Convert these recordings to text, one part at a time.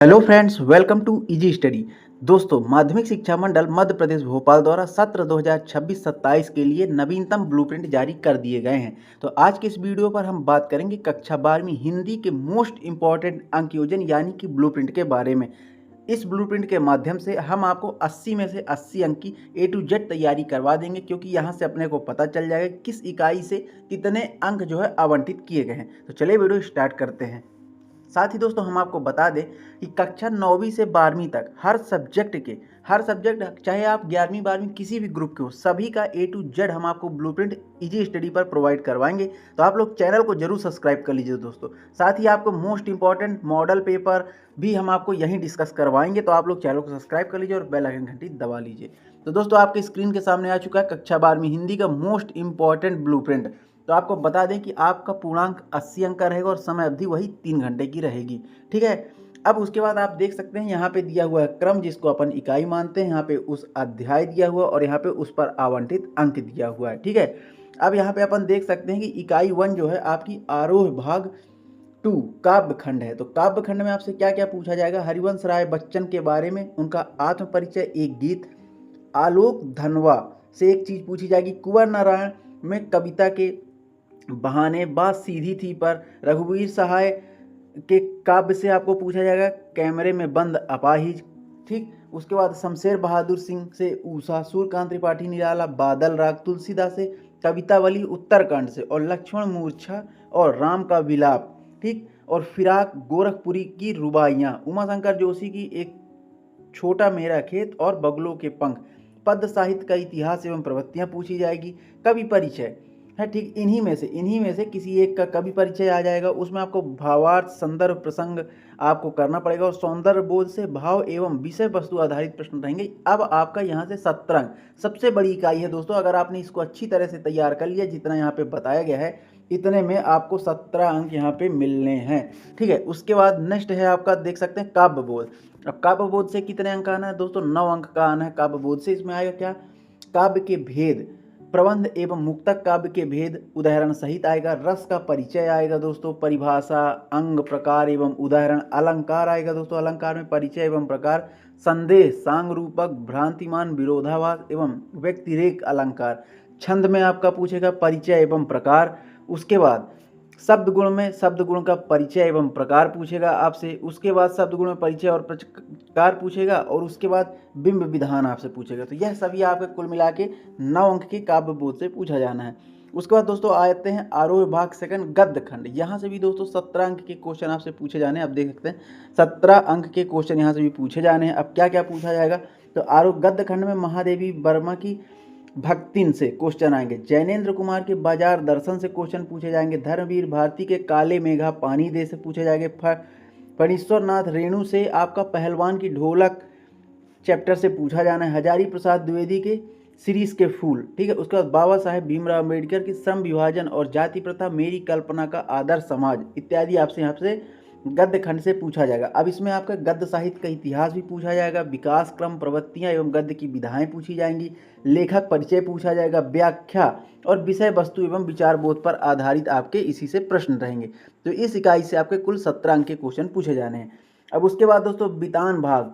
Hello friends, welcome to Easy Study. दोस्तों, माध्यमिक शिक्षा मंडल मध्य प्रदेश भोपाल द्वारा सत्र 2026-27 के लिए नवीनतम ब्लूप्रिंट जारी कर दिए गए हैं। तो आज के इस वीडियो पर हम बात करेंगे कक्षा 12वीं हिंदी के मोस्ट इम्पॉर्टेंट अंक योजन यानी कि ब्लूप्रिंट के बारे में। इस ब्लूप्रिंट के माध्यम से हम आपको 80 में से 80 अंक की ए टू जेड तैयारी करवा देंगे, क्योंकि यहाँ से अपने को पता चल जाएगा किस इकाई से कितने अंक जो है आवंटित किए गए हैं। तो चलिए वीडियो स्टार्ट करते हैं। साथ ही दोस्तों, हम आपको बता दें कि कक्षा 9वीं से 12वीं तक हर सब्जेक्ट चाहे आप 11वीं 12वीं किसी भी ग्रुप के हो, सभी का ए टू जेड हम आपको ब्लूप्रिंट इजी स्टडी पर प्रोवाइड करवाएंगे। तो आप लोग चैनल को जरूर सब्सक्राइब कर लीजिए दोस्तों। साथ ही आपको मोस्ट इंपॉर्टेंट मॉडल पेपर भी हम आपको यहीं डिस्कस करवाएंगे। तो आप लोग चैनल को सब्सक्राइब कर लीजिए और बेल आइकन घंटी दबा लीजिए। तो दोस्तों, आपके स्क्रीन के सामने आ चुका है कक्षा 12वीं हिंदी का मोस्ट इंपॉर्टेंट ब्लूप्रिंट। तो आपको बता दें कि आपका पूर्णांक 80 अंक का रहेगा और समय अवधि वही 3 घंटे की रहेगी। ठीक है। अब उसके बाद आप देख सकते हैं यहाँ पे दिया हुआ है क्रम, जिसको अपन इकाई मानते हैं। यहाँ पे उस अध्याय दिया हुआ और यहाँ पे उस पर आवंटित अंक दिया हुआ है। ठीक है। अब यहाँ पे अपन देख सकते हैं कि इकाई 1 जो है आपकी आरोह भाग 2 काव्य खंड है। तो काव्य खंड में आपसे क्या क्या पूछा जाएगा? हरिवंश राय बच्चन के बारे में, उनका आत्म परिचय, एक गीत। आलोक धनवा से एक चीज पूछी जाएगी, कुंवर नारायण में कविता के बहाने बात सीधी थी पर। रघुवीर सहाय के काव्य से आपको पूछा जाएगा, कैमरे में बंद अपाहिज। ठीक। उसके बाद शमशेर बहादुर सिंह से ऊषा, सूर्यकांत त्रिपाठी निराला, बादल राग, तुलसीदास से कवितावली उत्तरकांड से, और लक्ष्मण मूर्छा और राम का विलाप। ठीक। और फिराक गोरखपुरी की रुबाइयाँ, उमाशंकर जोशी की एक छोटा मेरा खेत और बगलों के पंख। पद्य साहित्य का इतिहास एवं प्रवृत्तियां पूछी जाएगी। कवि परिचय है। ठीक। इन्हीं में से किसी एक का कवि परिचय आ जाएगा। उसमें आपको भावार्थ, संदर्भ, प्रसंग आपको करना पड़ेगा और सौंदर्य बोध से भाव एवं विषय वस्तु आधारित प्रश्न रहेंगे। अब आपका यहाँ से 17 अंक सबसे बड़ी इकाई है दोस्तों। अगर आपने इसको अच्छी तरह से तैयार कर लिया, जितना यहाँ पे बताया गया है, इतने में आपको 17 अंक यहाँ पे मिलने हैं। ठीक है। उसके बाद नेक्स्ट है आपका, देख सकते हैं, काव्य बोध। अब काव्य बोध से कितने अंक आना है दोस्तों? 9 अंक का आना है काव्य बोध से। इसमें आएगा क्या? काव्य के भेद, प्रबंध एवं मुक्तक काव्य के भेद उदाहरण सहित आएगा। रस का परिचय आएगा दोस्तों, परिभाषा, अंग, प्रकार एवं उदाहरण। अलंकार आएगा दोस्तों, अलंकार में परिचय एवं प्रकार। संदेह, सांग रूपक, भ्रांतिमान, विरोधाभास एवं व्यक्तिरेक अलंकार। छंद में आपका पूछेगा परिचय एवं प्रकार। उसके बाद शब्द गुण में शब्द गुण का परिचय एवं प्रकार पूछेगा आपसे। उसके बाद शब्द गुण में परिचय और प्रकार पूछेगा, और उसके बाद बिंब विधान आपसे पूछेगा। तो यह सभी आपके कुल मिला के 9 अंक के काव्य बोध से पूछा जाना है। उसके बाद दोस्तों आते हैं आरोह भाग सेकंड गद्य खंड। यहाँ से भी दोस्तों 17 अंक के क्वेश्चन आपसे पूछे जाने हैं। अब देख सकते हैं 17 अंक के क्वेश्चन यहाँ से भी पूछे जाने हैं। अब क्या क्या पूछा जाएगा? तो आरोह गद्य खंड में महादेवी वर्मा की भक्तिन से क्वेश्चन आएंगे। जैनेन्द्र कुमार के बाजार दर्शन से क्वेश्चन पूछे जाएंगे। धर्मवीर भारती के काले मेघा पानी दे से पूछे जाएंगे। फणीश्वर नाथ रेणु से आपका पहलवान की ढोलक चैप्टर से पूछा जाना है। हजारी प्रसाद द्विवेदी के सीरीज के फूल। ठीक है। उसके बाद बाबा साहेब भीमराव अम्बेडकर की श्रम विभाजन और जाति प्रथा, मेरी कल्पना का आदर्श समाज इत्यादि आपसे यहाँ से गद्य खंड से पूछा जाएगा। अब इसमें आपका गद्य साहित्य का इतिहास भी पूछा जाएगा। विकास क्रम, प्रवृत्तियां एवं गद्य की विधाएं पूछी जाएंगी। लेखक परिचय पूछा जाएगा। व्याख्या और विषय वस्तु एवं विचार बोध पर आधारित आपके इसी से प्रश्न रहेंगे। तो इस इकाई से आपके कुल 17 अंक के क्वेश्चन पूछे जाने हैं। अब उसके बाद दोस्तों वितान भाग।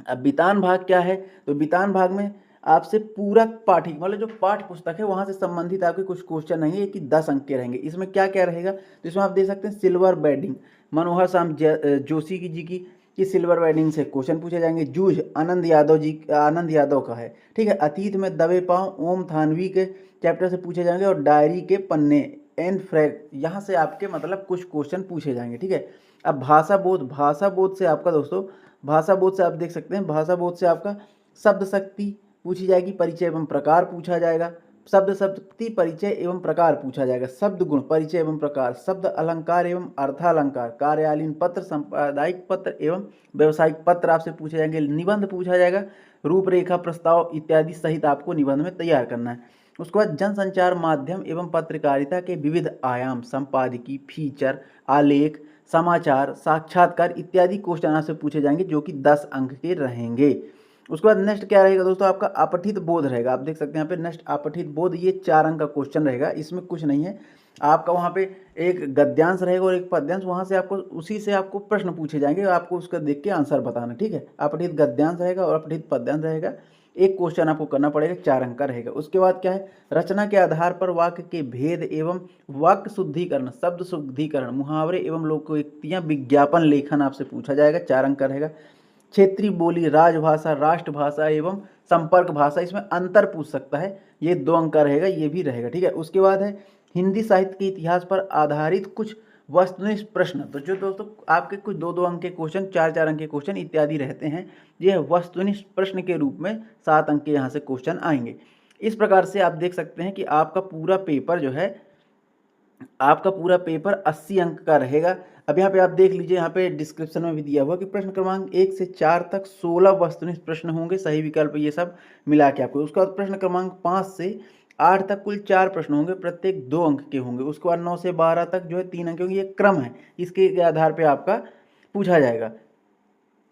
अब वितान भाग क्या है? तो वितान भाग में आपसे पूरक पाठिक, मतलब जो पाठ्य पुस्तक है वहां से संबंधित आपके कुछ क्वेश्चन रहेंगे कि 10 अंक के रहेंगे। इसमें क्या क्या रहेगा? तो इसमें आप देख सकते हैं सिल्वर बेडिंग, मनोहर श्याम जोशी जी की सिल्वर वेडिंग से क्वेश्चन पूछे जाएंगे। जूझ आनंद यादव का है। ठीक है। अतीत में दबे पांव ओम थानवी के चैप्टर से पूछे जाएंगे। और डायरी के पन्ने एन फ्रैग, यहाँ से आपके मतलब कुछ क्वेश्चन पूछे जाएंगे। ठीक है। अब भाषा बोध से आपका दोस्तों, भाषा बोध से आप देख सकते हैं, भाषा बोध से आपका शब्द शक्ति पूछी जाएगी। परिचय एवं प्रकार पूछा जाएगा। शब्द शक्ति, परिचय एवं प्रकार पूछा जाएगा। शब्द गुण, परिचय एवं प्रकार। शब्द अलंकार एवं अर्थालंकार। कार्यालयीन पत्र, सांप्रदायिक पत्र एवं व्यवसायिक पत्र आपसे पूछे जाएंगे। निबंध पूछा जाएगा। रूपरेखा, प्रस्ताव इत्यादि सहित आपको निबंध में तैयार करना है। उसके बाद जनसंचार माध्यम एवं पत्रकारिता के विविध आयाम, संपादकीय, फीचर, आलेख, समाचार, साक्षात्कार इत्यादि क्वेश्चन आपसे पूछे जाएंगे, जो कि 10 अंक के रहेंगे। उसके बाद नेक्स्ट क्या रहेगा दोस्तों? आपका अपठित बोध रहेगा। आप देख सकते हैं यहाँ पे नेक्स्ट अपठित बोध, ये 4 अंक का क्वेश्चन रहेगा। इसमें कुछ नहीं है, आपका वहाँ पे एक गद्यांश रहेगा और एक पद्यांश, वहाँ से आपको उसी से आपको प्रश्न पूछे जाएंगे, आपको उसका देख के आंसर बताना, ठीक है। अपठित गद्यांश रहेगा और अपठित पद्यांश रहेगा, एक क्वेश्चन आपको करना पड़ेगा, 4 अंक का रहेगा। उसके बाद क्या है, रचना के आधार पर वाक्य के भेद एवं वाक्य शुद्धिकरण, शब्द शुद्धिकरण, मुहावरे एवं लोकोक्तियां, विज्ञापन लेखन आपसे पूछा जाएगा, 4 अंक का रहेगा। क्षेत्रीय बोली, राजभाषा, राष्ट्रभाषा एवं संपर्क भाषा, इसमें अंतर पूछ सकता है, ये 2 अंक का रहेगा, ये भी रहेगा, ठीक है। उसके बाद है हिंदी साहित्य के इतिहास पर आधारित कुछ वस्तुनिष्ठ प्रश्न, तो जो दोस्तों आपके कुछ 2-2 अंक के क्वेश्चन, 4-4 अंक के क्वेश्चन इत्यादि रहते हैं, ये वस्तुनिष्ठ प्रश्न के रूप में 7 अंक के यहाँ से क्वेश्चन आएंगे। इस प्रकार से आप देख सकते हैं कि आपका पूरा पेपर जो है, आपका पूरा पेपर 80 अंक का रहेगा। अब यहाँ पे आप देख लीजिए, यहाँ पे डिस्क्रिप्शन में भी दिया हुआ कि प्रश्न क्रमांक 1 से 4 तक 16 वस्तुनिष्ठ प्रश्न होंगे, सही विकल्प ये सब मिला के आपको। उसके बाद प्रश्न क्रमांक 5 से 8 तक कुल 4 प्रश्न होंगे, प्रत्येक 2 अंक के होंगे। उसके बाद 9 से 12 तक जो है 3 अंक के होंगे, ये क्रम है, इसके आधार पर आपका पूछा जाएगा।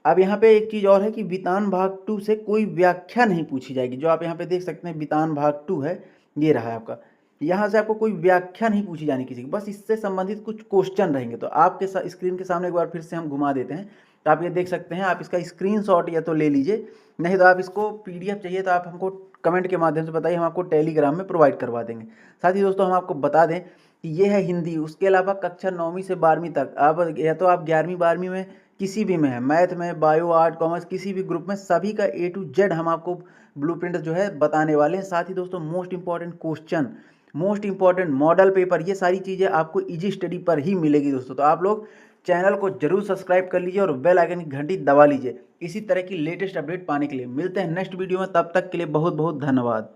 अब यहाँ पे एक चीज़ और है कि वितान भाग 2 से कोई व्याख्या नहीं पूछी जाएगी, जो आप यहाँ पे देख सकते हैं वितान भाग 2 है, ये रहा है आपका। यहाँ से आपको कोई व्याख्या नहीं पूछी जानी किसी की, बस इससे संबंधित कुछ क्वेश्चन रहेंगे। तो आपके स्क्रीन के सामने एक बार फिर से हम घुमा देते हैं, तो आप ये देख सकते हैं, आप इसका स्क्रीनशॉट या तो ले लीजिए, नहीं तो आप इसको PDF चाहिए तो आप हमको कमेंट के माध्यम से बताइए, हम आपको टेलीग्राम में प्रोवाइड करवा देंगे। साथ ही दोस्तों हम आपको बता दें कि ये है हिंदी, उसके अलावा कक्षा 9वीं से 12वीं तक, आप या तो आप 11वीं 12वीं में किसी भी में है, मैथ में, बायो, आर्ट, कॉमर्स, किसी भी ग्रुप में, सभी का A to Z हम आपको ब्लूप्रिंट जो है बताने वाले हैं। साथ ही दोस्तों most important question, most important model paper, ये सारी चीज़ें आपको इजी स्टडी पर ही मिलेगी दोस्तों। तो आप लोग चैनल को जरूर सब्सक्राइब कर लीजिए और बेल आइकन की घंटी दबा लीजिए, इसी तरह की लेटेस्ट अपडेट पाने के लिए। मिलते हैं नेक्स्ट वीडियो में, तब तक के लिए बहुत बहुत धन्यवाद।